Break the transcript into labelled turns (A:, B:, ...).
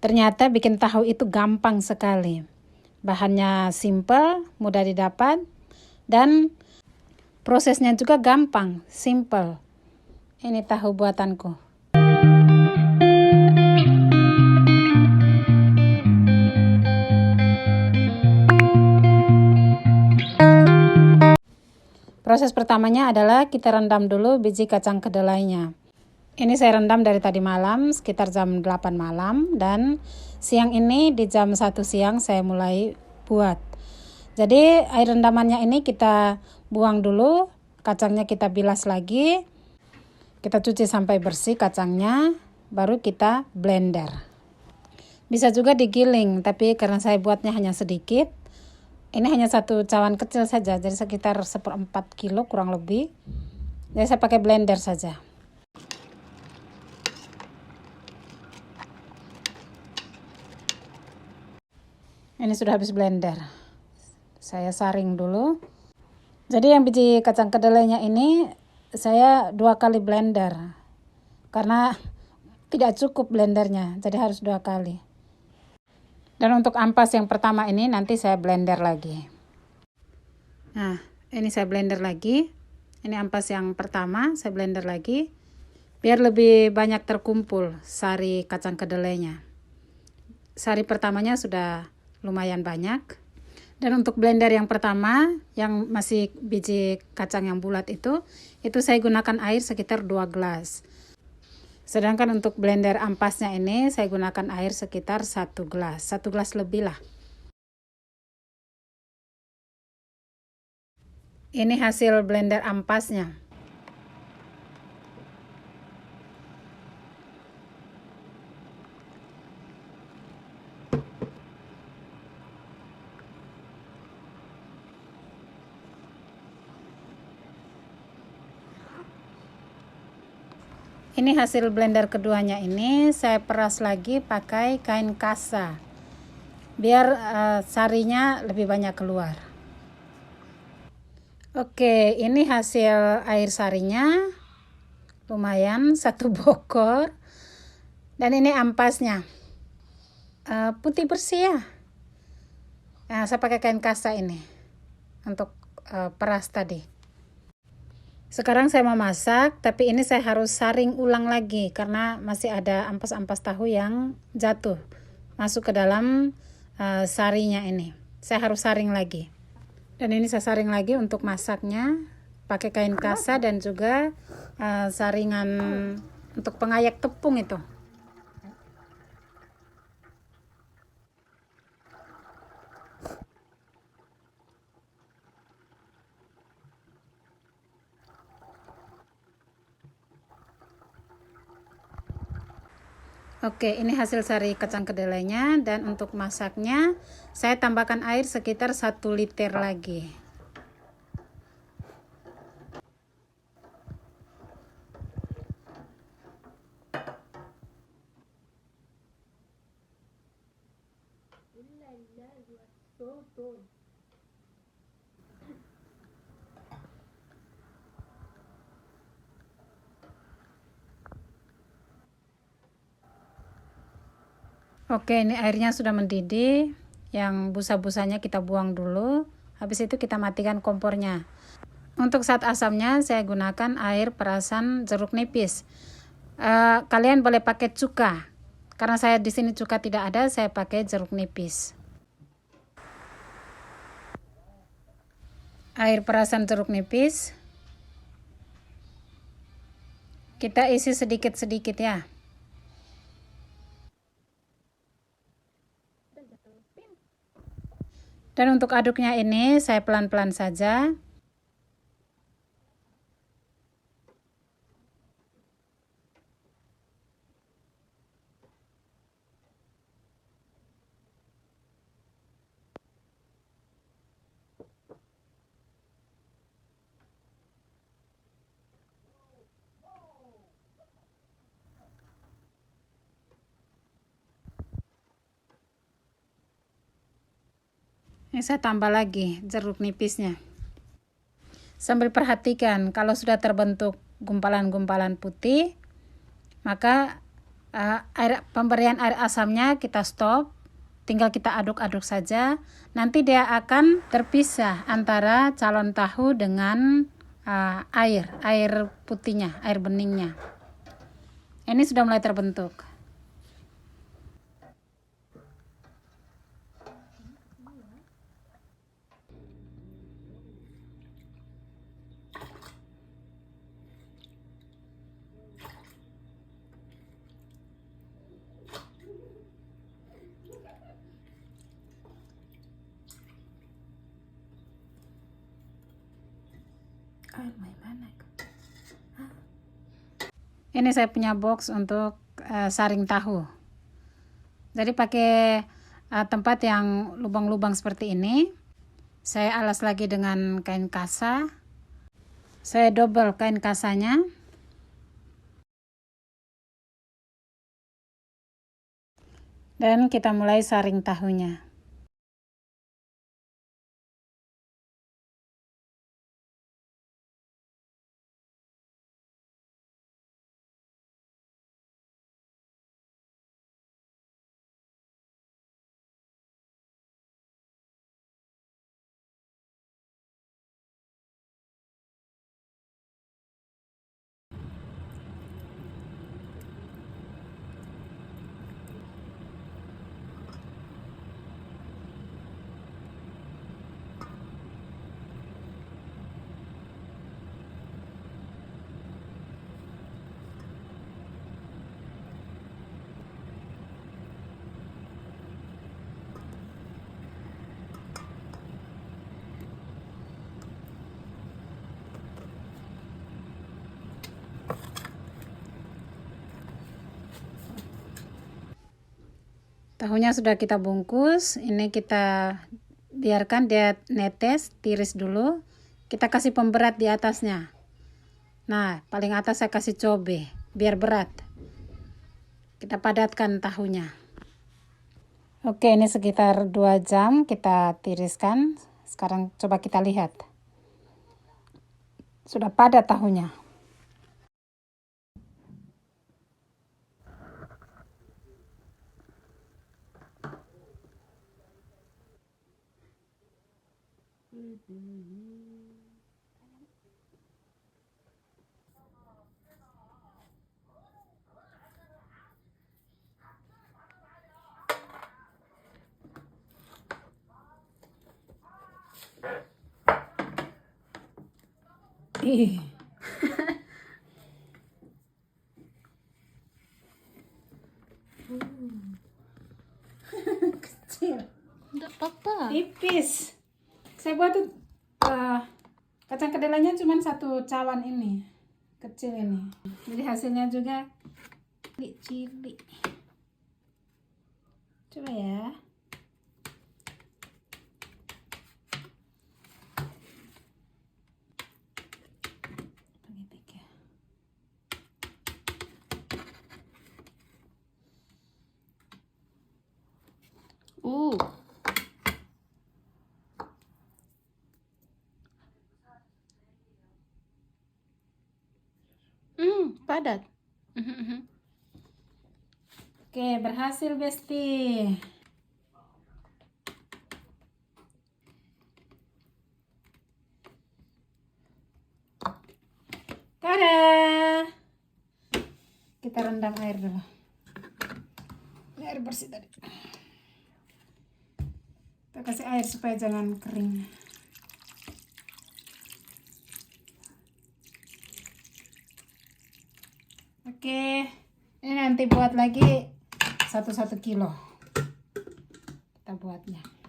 A: Ternyata bikin tahu itu gampang sekali. Bahannya simple, mudah didapat, dan prosesnya juga gampang, simple. Ini tahu buatanku. Proses pertamanya adalah kita rendam dulu biji kacang kedelainya. Ini saya rendam dari tadi malam, sekitar jam 8 malam, dan siang ini di jam 1 siang saya mulai buat. Jadi air rendamannya ini kita buang dulu, kacangnya kita bilas lagi, kita cuci sampai bersih kacangnya, baru kita blender. Bisa juga digiling, tapi karena saya buatnya hanya sedikit, ini hanya satu cawan kecil saja, jadi sekitar 1/4 kilo kurang lebih. Jadi saya pakai blender saja. Ini sudah habis blender. Saya saring dulu. Jadi yang biji kacang kedelainya ini saya 2 kali blender. Karena tidak cukup blendernya, jadi harus 2 kali. Dan untuk ampas yang pertama ini nanti saya blender lagi. Nah, ini saya blender lagi. Ini ampas yang pertama saya blender lagi. Biar lebih banyak terkumpul sari kacang kedelainya. Sari pertamanya sudah lumayan banyak. Dan untuk blender yang pertama yang masih biji kacang yang bulat itu saya gunakan air sekitar 2 gelas. Sedangkan untuk blender ampasnya ini saya gunakan air sekitar 1 gelas, 1 gelas lebih lah. Ini hasil blender ampasnya. Ini hasil blender keduanya ini saya peras lagi pakai kain kasa. Biar sarinya lebih banyak keluar. Oke, ini hasil air sarinya. Lumayan 1 bokor. Dan ini ampasnya. Putih bersih ya. Nah, saya pakai kain kasa ini untuk peras tadi. Sekarang saya mau masak, tapi ini saya harus saring ulang lagi karena masih ada ampas-ampas tahu yang jatuh masuk ke dalam sarinya ini. Saya harus saring lagi. Dan ini saya saring lagi untuk masaknya pakai kain kasa dan juga saringan untuk pengayak tepung itu. Oke, ini hasil sari kacang kedelainya, dan untuk masaknya saya tambahkan air sekitar 1 liter lagi. Oke, ini airnya sudah mendidih. Yang busa-busanya kita buang dulu. Habis itu kita matikan kompornya. Untuk zat asamnya saya gunakan air perasan jeruk nipis. Kalian boleh pakai cuka. Karena saya di sini cuka tidak ada, saya pakai jeruk nipis. Air perasan jeruk nipis. Kita isi sedikit-sedikit ya. Dan untuk aduknya ini saya pelan-pelan saja. Ini saya tambah lagi jeruk nipisnya. Sambil perhatikan kalau sudah terbentuk gumpalan-gumpalan putih, maka pemberian air asamnya kita stop, tinggal kita aduk-aduk saja. Nanti dia akan terpisah antara calon tahu dengan air putihnya, air beningnya. Ini sudah mulai terbentuk. Ini saya punya box untuk saring tahu. Jadi pakai tempat yang lubang-lubang seperti ini. Saya alas lagi dengan kain kasa. Saya double kain kasanya. Dan kita mulai saring tahunya. Tahunya sudah kita bungkus. Ini kita biarkan dia netes, tiris dulu. Kita kasih pemberat di atasnya. Nah, paling atas saya kasih cobe biar berat. Kita padatkan tahunya. Oke, ini sekitar 2 jam kita tiriskan. Sekarang coba kita lihat. Sudah padat tahunya. Kecil.
B: Enggak apa-apa.
A: Tipis. Saya buat tuh kacang kedelainya cuma 1 cawan ini. Kecil ini. Jadi hasilnya juga cili. Coba ya.
B: Padat.
A: Oke, berhasil Besti. Tada! Kita rendam air dulu. Ini air bersih tadi. Kita kasih air supaya jangan kering. Oke, ini nanti buat lagi 1 kilo. Kita buatnya.